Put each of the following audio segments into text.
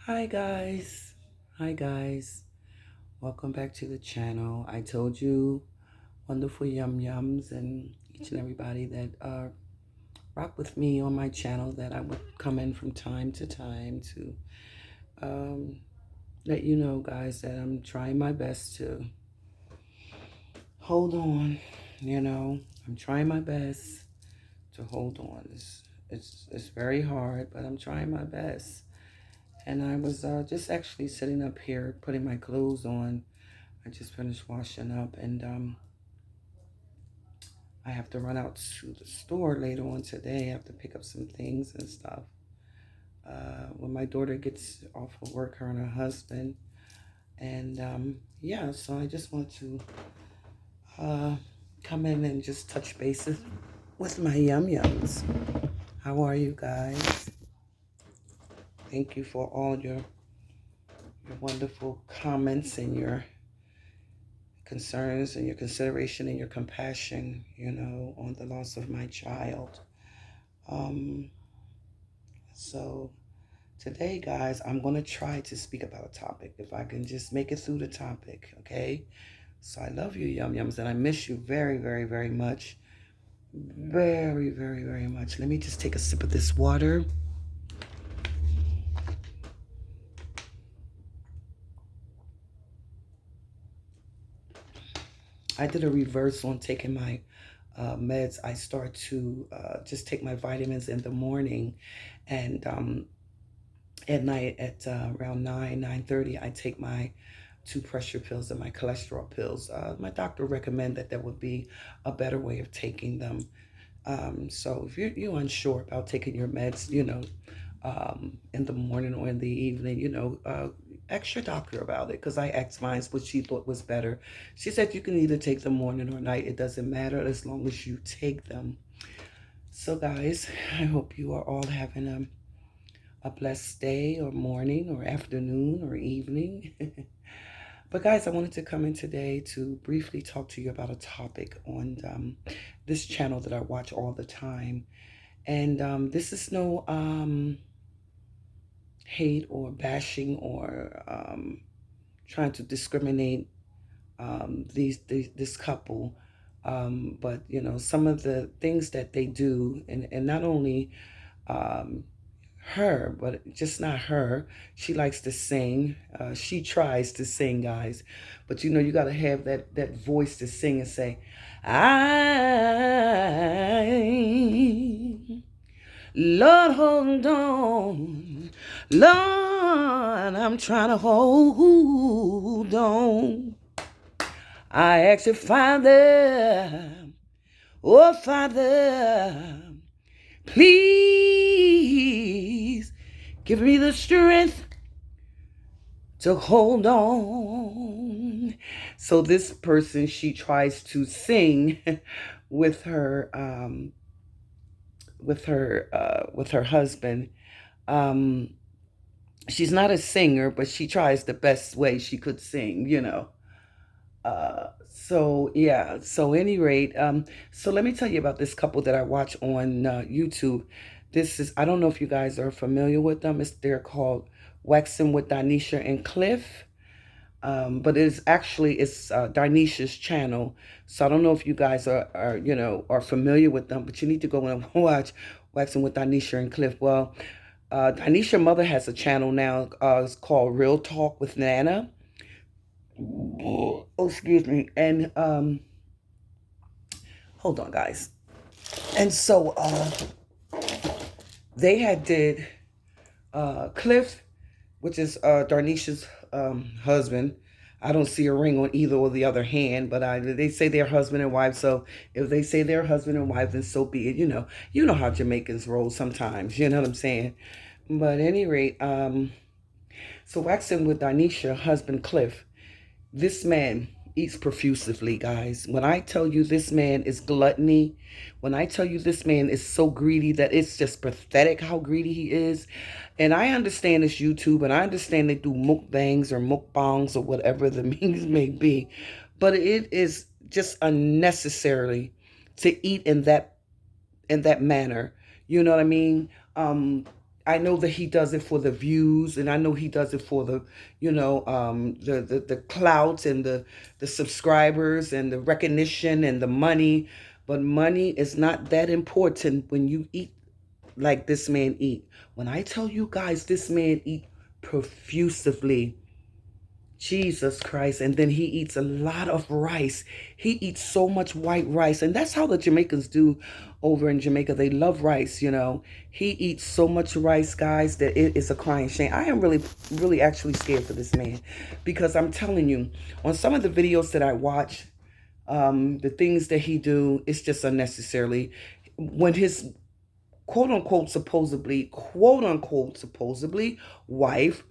Hi guys. Hi guys. Welcome back to the channel. I told you wonderful yum yums and each and everybody that rock with me on my channel that I would come in from time to time to um, let you know guys that I'm trying my best to hold on. I'm trying my best to hold on. It's very hard, but I'm trying my best. And I was just actually sitting up here putting my clothes on. I just finished washing up and I have to run out to the store later on today. I have to pick up some things and stuff. When my daughter gets off of work, her and her husband. And yeah, so I just want to uh, come in and just touch bases with my yum yums. How are you guys? Thank you for all your wonderful comments and your concerns and your consideration and your compassion, on the loss of my child. Um, so today, guys, I'm going to try to speak about a topic. If I can just make it through the topic, okay? So I love you, Yum Yums, and I miss you very, very, very much. Very, very, very much. Let me just take a sip of this water. I did a reverse on taking my meds. I start to just take my vitamins in the morning, and at night at around 9:30, I take my two pressure pills and my cholesterol pills. My doctor recommended that would be a better way of taking them. So if you're unsure about taking your meds, in the morning or in the evening, ask your doctor about it, because I asked mine what she thought was better. She said you can either take them morning or night. It doesn't matter as long as you take them. So guys, I hope you are all having a blessed day or morning or afternoon or evening. But guys, I wanted to come in today to briefly talk to you about a topic on this channel that I watch all the time. And this is no hate or bashing or trying to discriminate this couple. But, some of the things that they do, and not only um, her, but just not her. She likes to sing. She tries to sing, guys. But you got to have that voice to sing and say, I, Lord, hold on. Lord, I'm trying to hold on. I ask you, Father, oh, Father, please give me the strength to hold on. So this person, she tries to sing with her with her husband. Um, she's not a singer, but she tries the best way she could sing. So yeah. So any rate, so let me tell you about this couple that I watch on YouTube. This is, I don't know if you guys are familiar with them. They're called Waxing with Dynesha and Cliff. But it's Dynesha's channel. So I don't know if you guys are familiar with them, but you need to go and watch Waxing with Dynesha and Cliff. Well, Dynesha's mother has a channel now. It's called Real Talk with Nana. Oh, excuse me. And hold on, guys. And so they had did Cliff, which is Darnisha's husband. I don't see a ring on either or the other hand, but they say they're husband and wife. So if they say they're husband and wife, then so be it. You know how Jamaicans roll sometimes. You know what I'm saying? But at any rate, so waxing with Darnisha, husband Cliff. This man eats profusely, guys. When I tell you this man is gluttony, when I tell you this man is so greedy that it's just pathetic how greedy he is. And I understand it's YouTube, and I understand they do mukbangs or mukbangs or whatever the means may be. But it is just unnecessarily to eat in that manner. You know what I mean? I know that he does it for the views, and I know he does it for the, the clout and the subscribers and the recognition and the money. But money is not that important when you eat like this man eat. When I tell you guys, this man eat profusively. Jesus Christ. And then he eats a lot of rice. He eats so much white rice. And that's how the Jamaicans do over in Jamaica. They love rice, you know. He eats so much rice, guys, that it is a crying shame. I am really, really actually scared for this man. Because I'm telling you, on some of the videos that I watch, the things that he do, it's just unnecessarily. When his quote unquote, supposedly wife,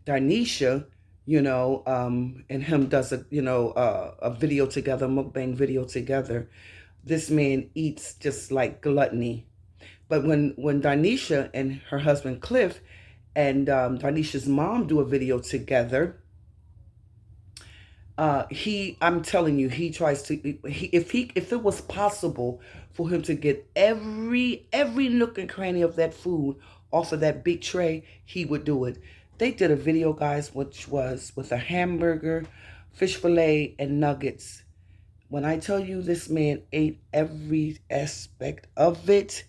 dynesha, and him does a video together, mukbang video together. This man eats just like gluttony. But when dynesha and her husband Cliff and dynesha's mom do a video together, I'm telling you, he tries to, if it was possible for him to get every nook and cranny of that food off of that big tray, he would do it. They did a video, guys, which was with a hamburger, fish fillet, and nuggets. When I tell you this man ate every aspect of it,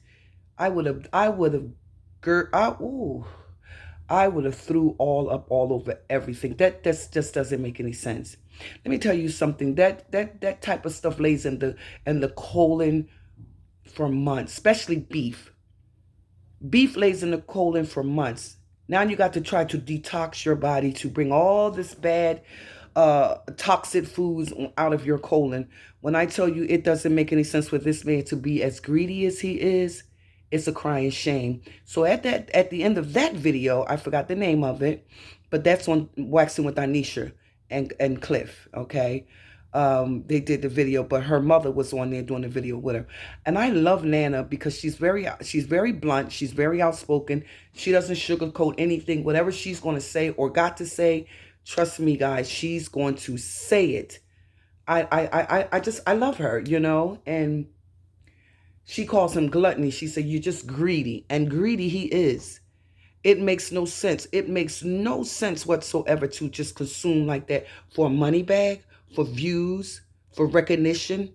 I would have, I would have threw all over everything. That just doesn't make any sense. Let me tell you something. That type of stuff lays in the colon for months, especially beef. Beef lays in the colon for months. Now you got to try to detox your body to bring all this bad toxic foods out of your colon. When I tell you it doesn't make any sense for this man to be as greedy as he is, it's a crying shame. So at the end of that video, I forgot the name of it, but that's on Waxing with Dynesha and Cliff, okay? They did the video, but her mother was on there doing the video with her. And I love Nana because she's very blunt, she's very outspoken. She doesn't sugarcoat anything. Whatever she's going to say or got to say, trust me, guys, she's going to say it. I love her, and she calls him gluttony. She said, you're just greedy. And greedy he is. It makes no sense. It makes no sense whatsoever to just consume like that for a money bag, for views, for recognition.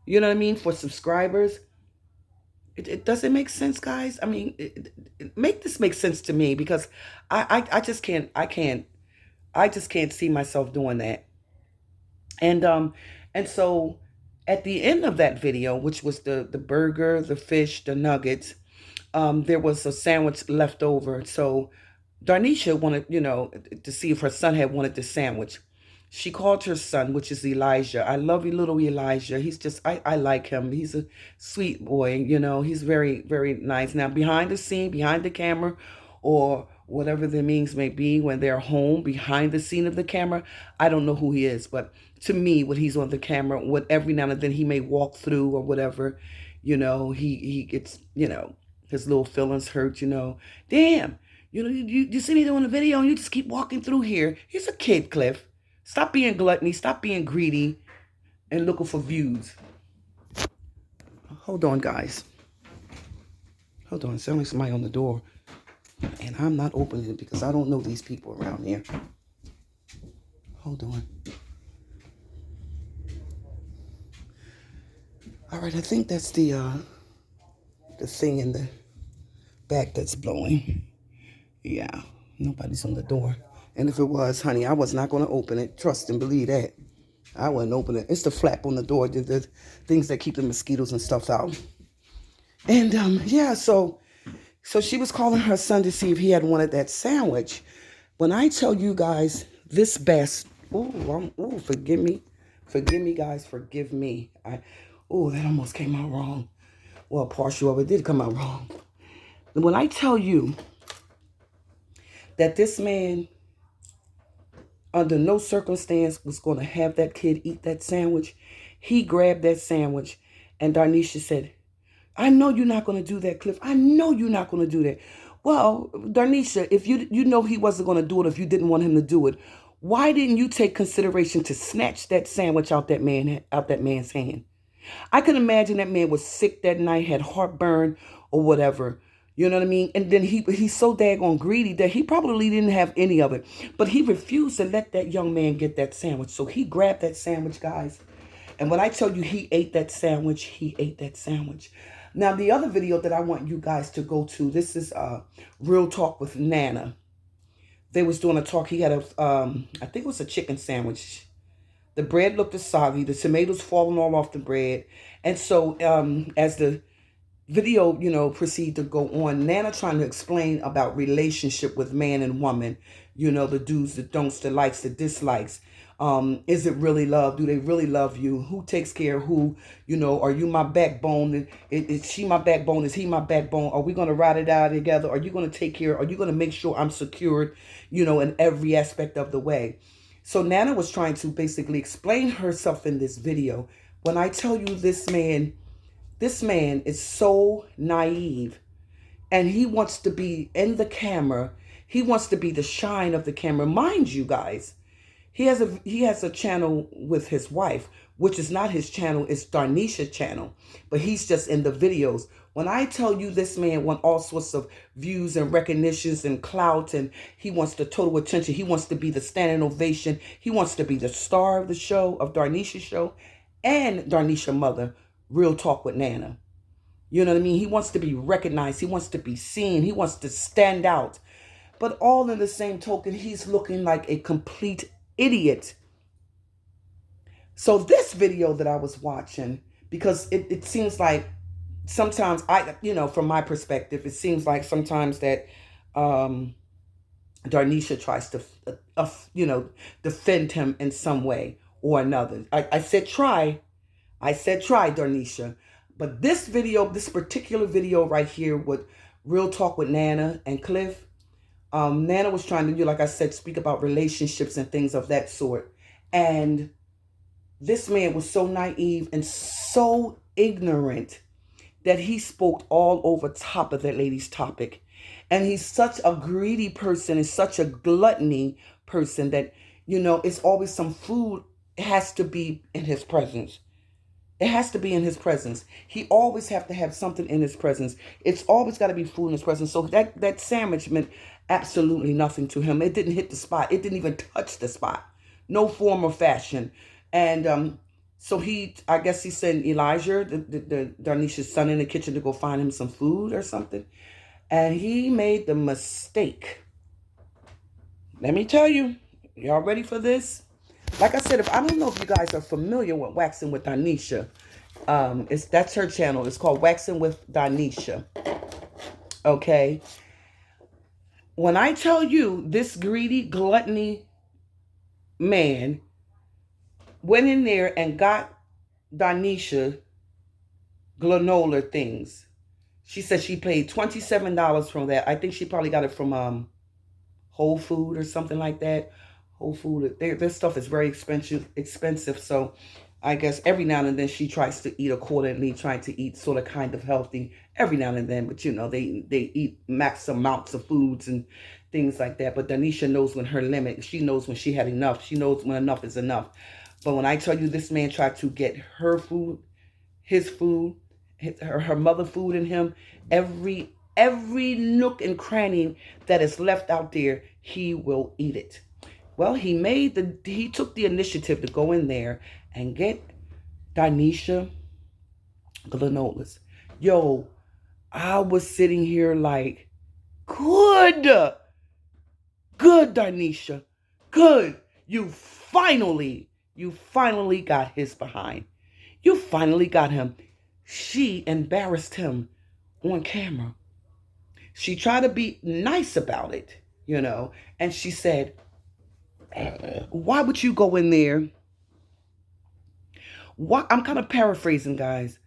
You know what I mean? For subscribers. It doesn't make sense, guys. I mean, make this make sense to me, because I just can't, I just can't see myself doing that. And so at the end of that video, which was the burger, the fish, the nuggets, there was a sandwich left over. So Darnisha wanted, to see if her son had wanted the sandwich. She called her son, which is Elijah. I love you, little Elijah. He's just, I like him. He's a sweet boy, he's very, very nice. Now, behind the scene, behind the camera, or whatever the means may be, when they're home, behind the scene of the camera, I don't know who he is. But to me, when he's on the camera, what every now and then he may walk through or whatever, he gets, his little feelings hurt, Damn, you see me doing a video and you just keep walking through here. He's a kid, Cliff. Stop being gluttony. Stop being greedy and looking for views. Hold on, guys. Hold on. Sounds like somebody on the door. And I'm not opening it because I don't know these people around here. Hold on. All right, I think that's the thing in the back that's blowing. Yeah, nobody's on the door. And if it was, honey, I was not going to open it. Trust and believe that. I wouldn't open it. It's the flap on the door, the things that keep the mosquitoes and stuff out. And yeah, so she was calling her son to see if he had wanted that sandwich. When I tell you guys, this best, forgive me, guys, forgive me. That almost came out wrong. Well, partial of it did come out wrong. When I tell you that this man, under no circumstance, was going to have that kid eat that sandwich, he grabbed that sandwich, and Darnisha said, I know you're not going to do that, Cliff. I know you're not going to do that. Well, Darnisha, if you know he wasn't going to do it, if you didn't want him to do it, why didn't you take consideration to snatch that sandwich out that man's hand? I can imagine that man was sick that night, had heartburn or whatever. You know what I mean? And then he's so daggone greedy that he probably didn't have any of it. But he refused to let that young man get that sandwich. So he grabbed that sandwich, guys. And when I tell you he ate that sandwich, he ate that sandwich. Now, the other video that I want you guys to go to, this is Real Talk with Nana. They was doing a talk. He had I think it was a chicken sandwich. The bread looked soggy. The tomatoes falling all off the bread. And so as the video, proceed to go on, Nana trying to explain about relationship with man and woman, the do's, the don'ts, the likes, the dislikes. Is it really love? Do they really love you? Who takes care of who? Are you my backbone? Is she my backbone? Is he my backbone? Are we going to ride it out together? Are you going to take care? Are you going to make sure I'm secured, in every aspect of the way? So Nana was trying to basically explain herself in this video. When I tell you this man is so naive, and he wants to be in the camera. He wants to be the shine of the camera. Mind you, guys, he has a channel with his wife, which is not his channel. It's Dynesha's channel, but he's just in the videos. When I tell you this man wants all sorts of views and recognitions and clout, and he wants the total attention. He wants to be the standing ovation. He wants to be the star of the show, of Dynesha's show, and Dynesha's mother, Real Talk with Nana. You know what I mean? He wants to be recognized. He wants to be seen. He wants to stand out. But all in the same token, he's looking like a complete idiot. So this video that I was watching, because it seems like sometimes from my perspective, it seems like sometimes that Dynesha tries to, defend him in some way or another. I said try, Dynesha. But this video, this particular video right here with Real Talk with Nana and Cliff, Nana was trying to, like I said, speak about relationships and things of that sort. And this man was so naive and so ignorant that he spoke all over top of that lady's topic. And he's such a greedy person and such a gluttony person that, it's always some food has to be in his presence. It has to be in his presence. He always have to have something in his presence. It's always got to be food in his presence. So that sandwich meant absolutely nothing to him. It didn't hit the spot. It didn't even touch the spot. No form or fashion. And so I guess he sent Elijah, the Dynesha's son, in the kitchen to go find him some food or something. And he made the mistake. Let me tell you, y'all ready for this? Like I said, I don't know if you guys are familiar with Waxing with Dynesha. That's her channel. It's called Waxing with Dynesha. Okay. When I tell you this greedy, gluttony man went in there and got Dynesha granola things. She said she paid $27 from that. I think she probably got it from Whole Food or something like that. Whole Food, their stuff is very expensive. So I guess every now and then she tries to eat accordingly, trying to eat sort of kind of healthy every now and then. But they eat max amounts of foods and things like that. But Dynesha knows when her limit. She knows when she had enough. She knows when enough is enough. But when I tell you this man tried to get her food, his food, her mother food in him, every nook and cranny that is left out there, he will eat it. Well, he took the initiative to go in there and get Dynesha granolas. Yo, I was sitting here like, good Dynesha, good. You finally got his behind. You finally got him. She embarrassed him on camera. She tried to be nice about it, and she said, why would you go in there? I'm kind of paraphrasing, guys.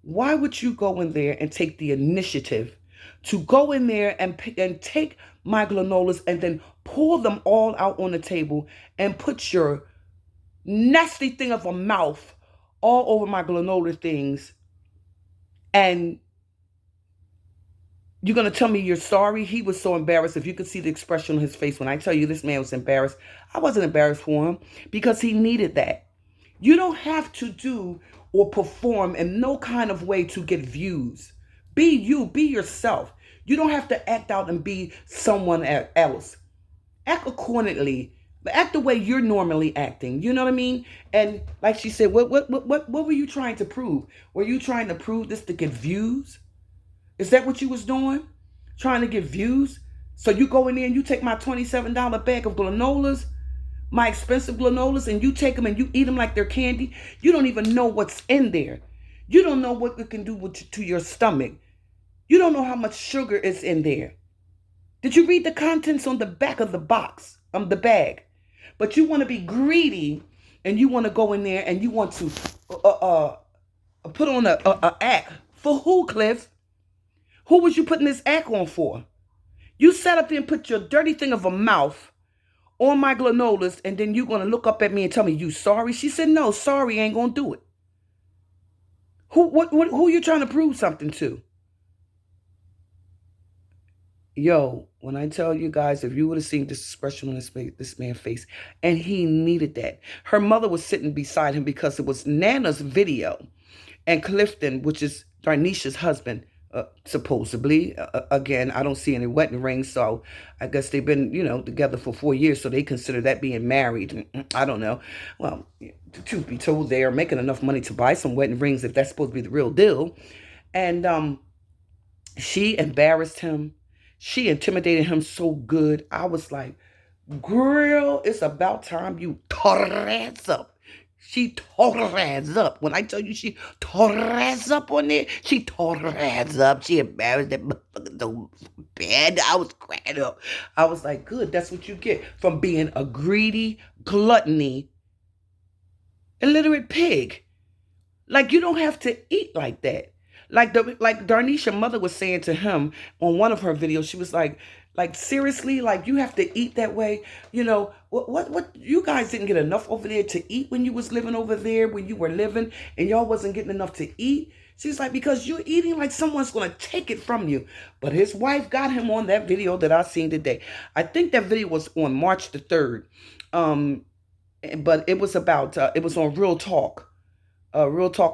Why would you go in there and take the initiative to go in there and take my granolas and then pull them all out on the table and put your nasty thing of a mouth all over my granola things? And you're going to tell me you're sorry? He was so embarrassed. If you could see the expression on his face when I tell you this man was embarrassed, I wasn't embarrassed for him because he needed that. You don't have to do or perform in no kind of way to get views. Be you. Be yourself. You don't have to act out and be someone else. Act accordingly. Act the way you're normally acting. You know what I mean? And like she said, what were you trying to prove? Were you trying to prove this to get views? Is that what you was doing? Trying to get views? So you go in there and you take my $27 bag of granolas, my expensive granolas, and you take them and you eat them like they're candy. You don't even know what's in there. You don't know what it can do to your stomach. You don't know how much sugar is in there. Did you read the contents on the back of the box, the bag? But you want to be greedy and you want to go in there and you want to put on a act. For who, Cliff? Who was you putting this act on for? You sat up there and put your dirty thing of a mouth on my granolas, and then you're going to look up at me and tell me you sorry? She said, no, sorry, ain't going to do it. Who you trying to prove something to? Yo, when I tell you guys, if you would have seen this expression on this man's face, and he needed that. Her mother was sitting beside him because it was Nana's video. And Clifton, which is Dynesha's husband, supposedly, again, I don't see any wedding rings, so I guess they've been, together for 4 years, so they consider that being married. I don't know. Well, truth be told, they are making enough money to buy some wedding rings if that's supposed to be the real deal. And she embarrassed him. She intimidated him so good. I was like, girl, it's about time you tore her ass up. She tore her ass up. When I tell you she tore her ass up on there, she tore her ass up. She embarrassed that motherfucker so bad. I was cracking up. I was like, good, that's what you get from being a greedy, gluttony, illiterate pig. Like, you don't have to eat like that. Like Darnisha's mother was saying to him on one of her videos, she was like seriously, like you have to eat that way. What you guys didn't get enough over there to eat when you was living over there, when you were living, and y'all wasn't getting enough to eat. She's like, because you're eating like someone's gonna take it from you. But his wife got him on that video that I seen today. I think that video was on March the 3rd. But it was about it was on Real Talk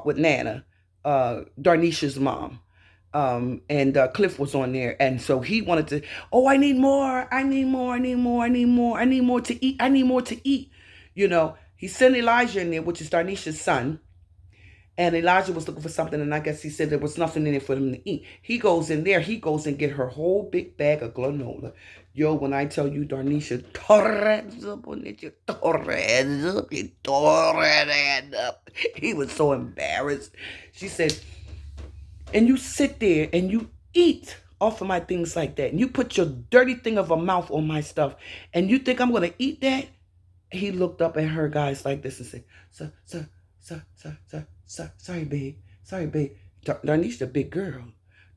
with Nana, Darnisha's mom. And Cliff was on there. And so he wanted to, I need more. I need more to eat. I need more to eat. He sent Elijah in there, which is Darnisha's son. And Elijah was looking for something. And I guess he said there was nothing in it for him to eat. He goes in there. He goes and get her whole big bag of granola. Yo, when I tell you Darnisha tore her ass up on it, you tore her ass up. He tore her ass up. He was so embarrassed. She said, and you sit there and you eat off of my things like that. And you put your dirty thing of a mouth on my stuff. And you think I'm going to eat that? He looked up at her guys like this and said, sorry, babe. Sorry, babe. Darnisha's a big girl.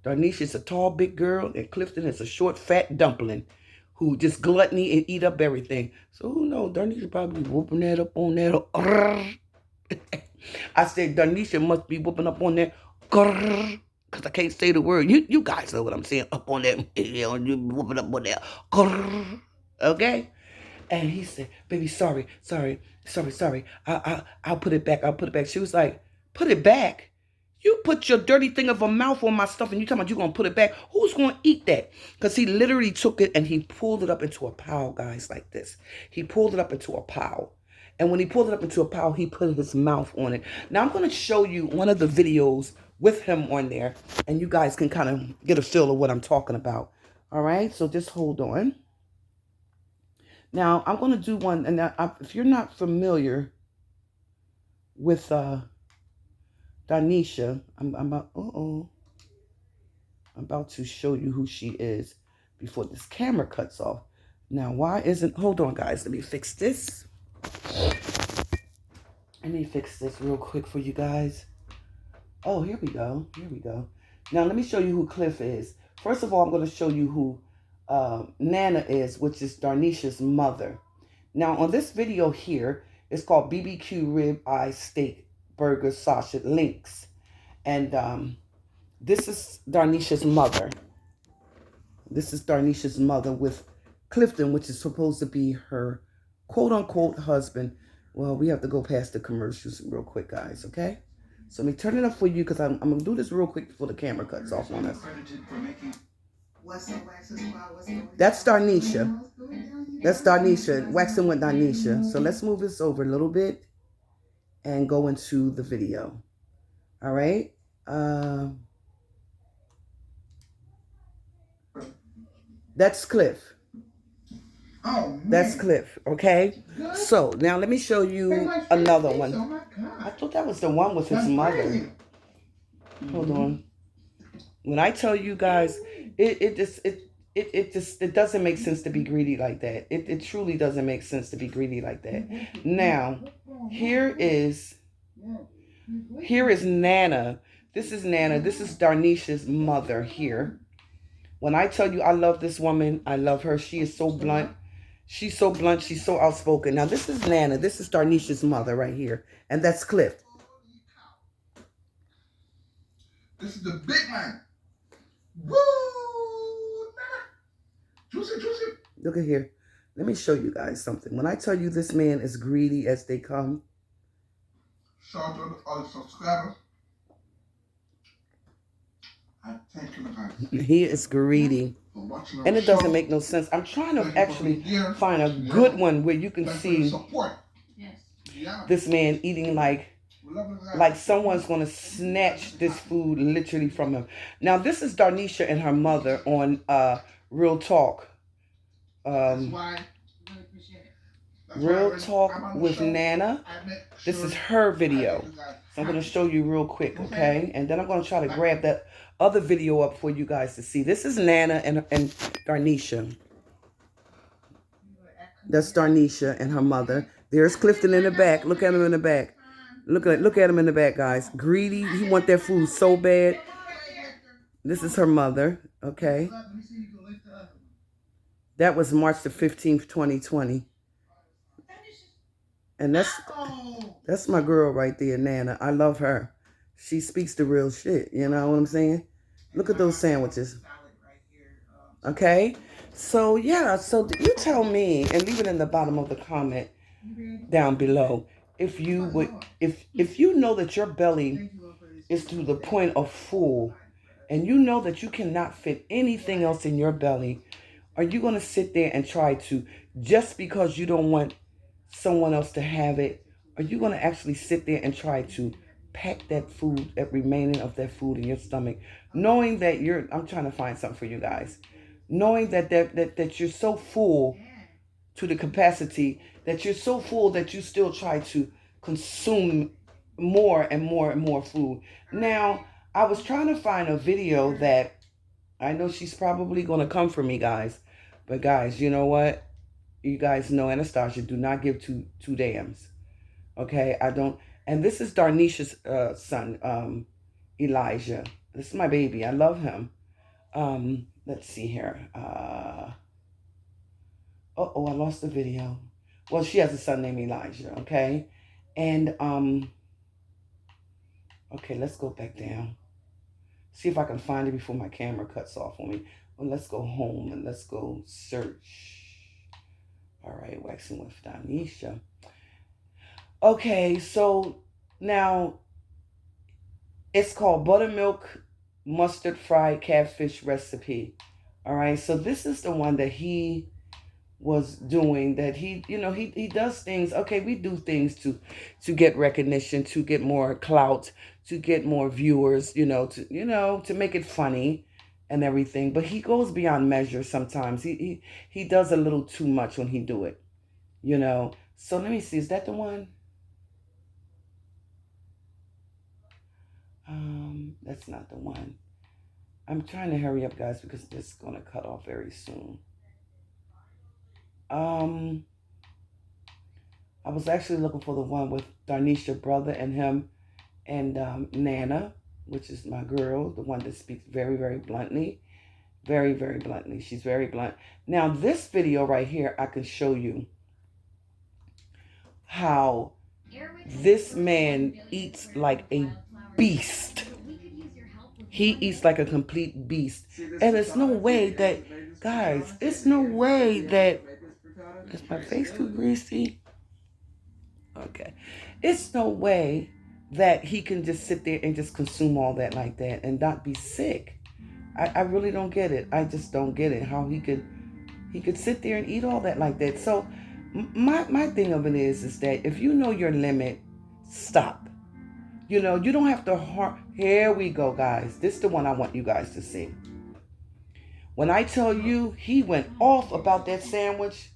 Darnisha's a tall, big girl. And Clifton is a short, fat dumpling who just gluttony and eat up everything. So who knows? Darnisha probably whooping that up on that. I said, Darnisha must be whooping up on that. Because I can't say the word. You guys know what I'm saying. Up on that. You whooping up on that. Okay? And he said, baby, sorry. I'll put it back. She was like, put it back? You put your dirty thing of a mouth on my stuff and you talking about you going to put it back? Who's going to eat that? Because he literally took it and he pulled it up into a pile, guys, like this. He pulled it up into a pile. And when he pulled it up into a pile, he put his mouth on it. Now, I'm going to show you one of the videos with him on there. And you guys can kind of get a feel of what I'm talking about. All right? So just hold on. Now, I'm going to do one. And if you're not familiar with Dynesha, I'm about to show you who she is before this camera cuts off. Now, hold on, guys. Let me fix this. Let me fix this real quick for you guys. Oh, here we go. Now, let me show you who Cliff is. First of all, I'm going to show you who Nana is, which is Darnisha's mother. Now, on this video here, it's called BBQ Rib Eye Steak Burger Sausage Links. And this is Darnisha's mother. This is Darnisha's mother with Clifton, which is supposed to be her quote-unquote husband. Well, we have to go past the commercials real quick, guys, okay? So let me turn it up for you because I'm going to do this real quick before the camera cuts off on us. That's Darnisha. That's Darnisha, waxing with Darnisha. So let's move this over a little bit and go into the video. All right. That's Cliff. Oh, that's Cliff. Okay. Good. So now let me show you another one. Oh, I thought that was the one with his mother. Hold on. When I tell you guys, it doesn't make sense to be greedy like that. It truly doesn't make sense to be greedy like that. Now, here is Nana. This is Nana. This is Darnisha's mother here. When I tell you I love this woman, I love her. She is so blunt. She's so blunt. She's so outspoken. Now, this is Nana. This is Darnisha's mother right here. And that's Cliff. This is the big man. Woo! Juicy, juicy. Look at here. Let me show you guys something. When I tell you this man is greedy as they come. Shout out to all the subscribers. I thank you, guys. He is greedy. And it doesn't make no sense. I'm trying to actually find a good one where you can see this man eating like someone's going to snatch this food literally from him. Now, this is Darnisha and her mother on Real Talk. Real Talk with Nana. This is her video. So I'm going to show you real quick, okay? And then I'm going to try to grab that other video up for you guys to see. This is Nana and Darnisha. That's Darnisha and her mother. There's Clifton in the back. Look at him in the back. Look at him in the back, guys. Greedy. He want their food so bad. This is her mother, okay? That was March the 15th, 2020. And that's my girl right there, Nana. I love her. She speaks the real shit. You know what I'm saying? Look at those sandwiches. Okay? So, yeah. So, you tell me and leave it in the bottom of the comment down below. If you would, if you know that your belly is to the point of full and you know that you cannot fit anything else in your belly, are you going to sit there and try to, just because you don't want someone else to have it, are you going to actually sit there and try to pack that food, that remaining of that food in your stomach, knowing that I'm trying to find something for you guys, knowing that you're so full to the capacity, that you're so full that you still try to consume more and more and more food. Now, I was trying to find a video that, I know she's probably going to come for me, guys. But guys, you know what? You guys know Anastasia, do not give two dams. Okay? I don't. And this is Darnisha's son, Elijah. This is my baby. I love him. Let's see here. Uh-oh, I lost the video. Well, she has a son named Elijah, okay? And, okay, let's go back down. See if I can find it before my camera cuts off on me. Well, let's go home and let's go search. All right, waxing with Dynesha. Okay, so now it's called Buttermilk Mustard Fried Catfish Recipe. All right, so this is the one that he was doing, that he does things. Okay, we do things to get recognition, to get more clout, to get more viewers, to make it funny and everything. But he goes beyond measure sometimes. He does a little too much when he do it, So let me see, is that the one? That's not the one. I'm trying to hurry up, guys, because it's gonna cut off very soon. I was actually looking for the one with Darnisha, brother, and him, and Nana, which is my girl, the one that speaks very, very bluntly. Very, very bluntly. She's very blunt. Now, this video right here, I can show you how this man eats like a beast. He eats like a complete beast. And there's no way that, guys, it's no way that, is my face too greasy? Okay. It's no way that he can just sit there and just consume all that like that and not be sick. I really don't get it. I just don't get it. How he could sit there and eat all that like that. So my thing of it is that if you know your limit, stop. You know, you don't have to here we go, guys. This is the one I want you guys to see. When I tell you he went off about that sandwich.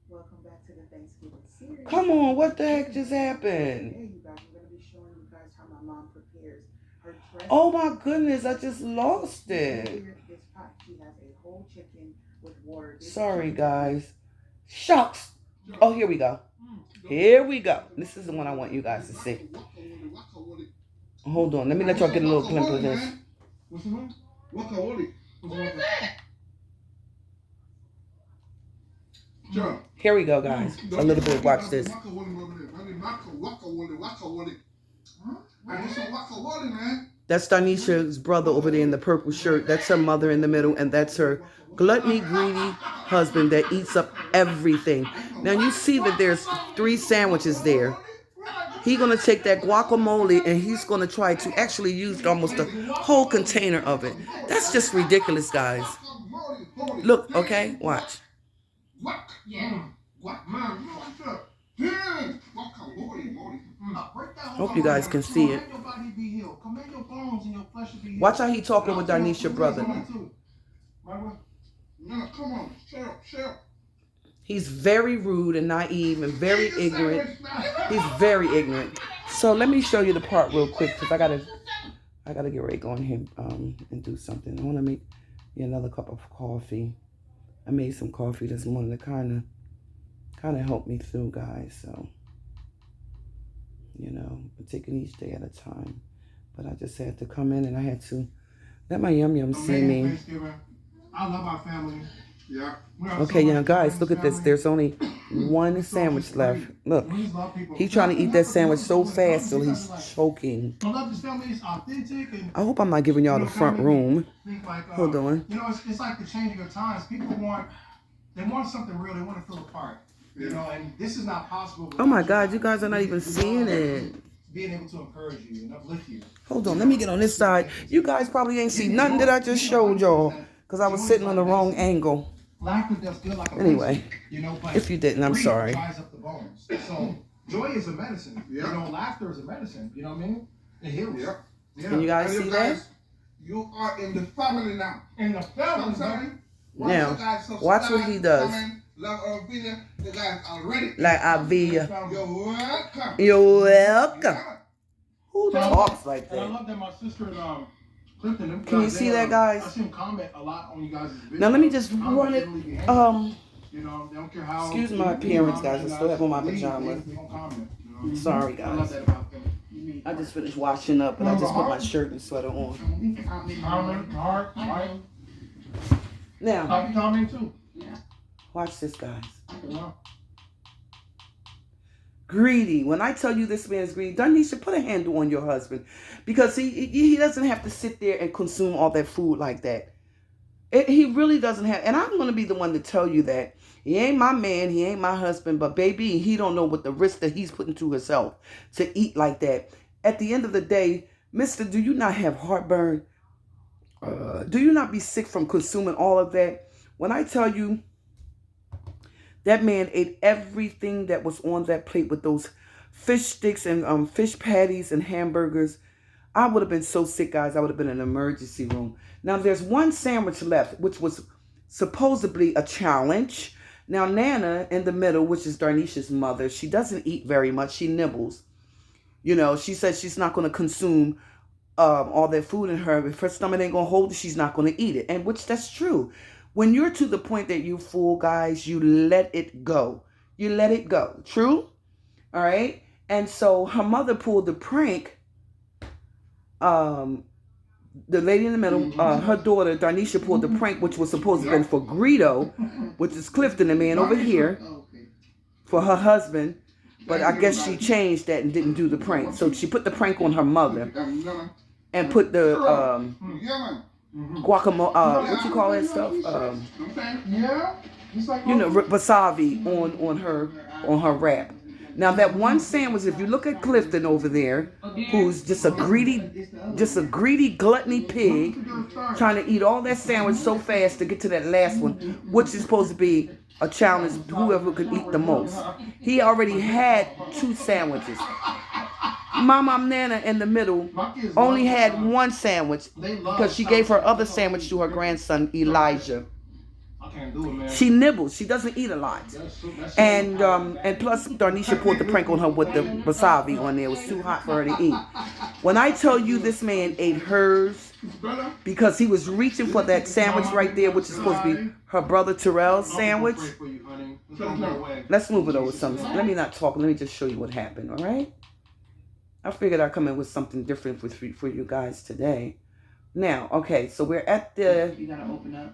Welcome back to the Thanksgiving series. Come on, what the heck just happened? Hey, you guys, I'm going to be showing you guys how my mom prepares her dressing. Oh my goodness, I just lost it. This pot, she has a whole chicken with water. Sorry, guys. Shucks. Oh, here we go. Here we go. This is the one I want you guys to see. Hold on. Let me let y'all get a little glimpse of this. What's that? Here we go, guys. A little bit. Watch this. That's Dynesha's brother over there in the purple shirt. That's her mother in the middle, and that's her gluttony, greedy husband that eats up everything. Now you see that there's 3 sandwiches there. He's going to take that guacamole and he's going to try to actually use almost the whole container of it. That's just ridiculous, guys. Look, okay? Watch. Hope you guys can see it. Watch how he talking with Dynesha's brother. He's very rude and naive and very ignorant. He's very ignorant. So let me show you the part real quick because I gotta get ready to go in here and do something. I want to make me another cup of coffee. I made some coffee this morning to kind of help me through, guys. So you know, I'm taking each day at a time. But I just had to come in and I had to let my yum see me. I love our family. Yeah. Okay, yeah, guys, look at this. There's only 1 sandwich left. Look, he's trying to eat that sandwich so fast till he's choking. I hope I'm not giving y'all the front room. Hold on. You know, it's like the changing of times. People they want something real. They want to feel a part. You know, and this is not possible. Oh my God, you guys are not even seeing it. Being able to encourage you and uplift you. Hold on, let me get on this side. You guys probably ain't seen nothing that I just showed y'all because I was sitting on the wrong angle. Anyway, if you didn't, I'm sorry. So joy is a medicine. You know, laughter is a medicine. You know what I mean? It heals. Can you guys see that? You are in the family now. In the family. Now, watch what he does. Like Alvia. Like Alvia. You're welcome. You're welcome. Who talks like that? And I love that my sister Clifton. Can you see that, guys? I see him comment a lot on you guys' videos. Now let me just run it. You know, they don't care how. Excuse my appearance, guys. I still have on my pajamas. Sorry, guys. I love that about them. I just finished washing up, but I just put my shirt and sweater on. Now. I'll be commenting too. Watch this, guys. Greedy. When I tell you this man is greedy, Dynesha, put a handle on your husband because he doesn't have to sit there and consume all that food like that. He really doesn't have. And I'm going to be the one to tell you that he ain't my man, he ain't my husband, but baby, he don't know what the risk that he's putting to himself to eat like that. At the end of the day, mister, do you not have heartburn? Do you not be sick from consuming all of that? When I tell you, that man ate everything that was on that plate with those fish sticks and fish patties and hamburgers. I would have been so sick, guys. I would have been in an emergency room. Now, there's 1 sandwich left, which was supposedly a challenge. Now, Nana in the middle, which is Dynesha's mother, she doesn't eat very much. She nibbles. You know, she says she's not going to consume all that food in her. If her stomach ain't going to hold it, she's not going to eat it. And which that's true. When you're to the point that you're full, guys, you let it go. You let it go. True? All right? And so her mother pulled the prank. The lady in the middle, her daughter, Dynesha, pulled the prank, which was supposed to have been for Greedo, which is Clifton, the man over here, for her husband. But I guess she changed that and didn't do the prank. So she put the prank on her mother and put the guacamole, what you call that stuff? You know, wasabi on her wrap. Now that one sandwich, if you look at Clifton over there, who's just a greedy gluttony pig, trying to eat all that sandwich so fast to get to that last one, which is supposed to be a challenge, whoever could eat the most. He already had 2 sandwiches. Mama Nana in the middle only had 1 sandwich because she gave her other sandwich to her grandson Elijah. She nibbles. She doesn't eat a lot. And plus, Darnisha pulled the prank on her with the wasabi on there. It was too hot for her to eat. When I tell you this man ate hers because he was reaching for that sandwich right there, which is supposed to be her brother Terrell's sandwich. Let's move it over something. Let me not talk. Let me just show you what happened, all right? I figured I'd come in with something different for you guys today. Now, okay, so we're at the... You gotta open up.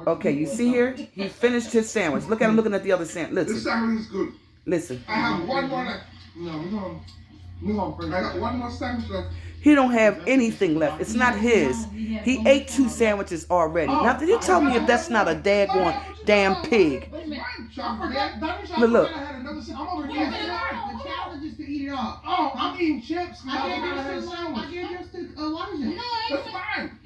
Okay, you see here? He finished his sandwich. Look at him looking at the other sandwich. This Listen. sandwich is good. Listen. I have one more left. No, we're gonna I got one more sandwich left. He don't have anything left. It's not his. He ate 2 sandwiches already. Now, did you tell me if that's not a daggone damn pig? But look. I'm over The here. challenge is to eat it all. Oh, I'm eating chips. I gave had a yours to sandwich. I gave yours to Elijah. That's fine.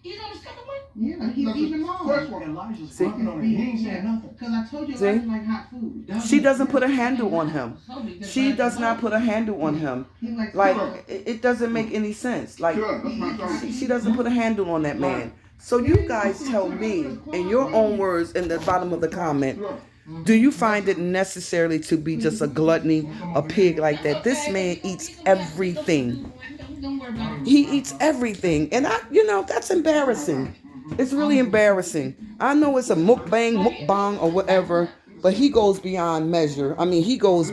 He's on the second one? Yeah, he's eating them all. First one. Elijah's See? working on it. He ain't said nothing. Because I told you See? Elijah like hot food. She doesn't put a handle on him. She does not put a handle on him. He likes Like, it doesn't make any sense. Like, Sure, that's my sandwich. she doesn't put a handle on that man. So you guys tell me, in your own words, in the bottom of the comment, do you find it necessary to be just a gluttony, a pig like that? This man eats everything. He eats everything. And that's embarrassing. It's really embarrassing. I know it's a mukbang, or whatever, but he goes beyond measure. I mean, he goes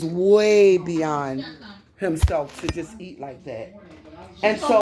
way beyond himself to just eat like that. And so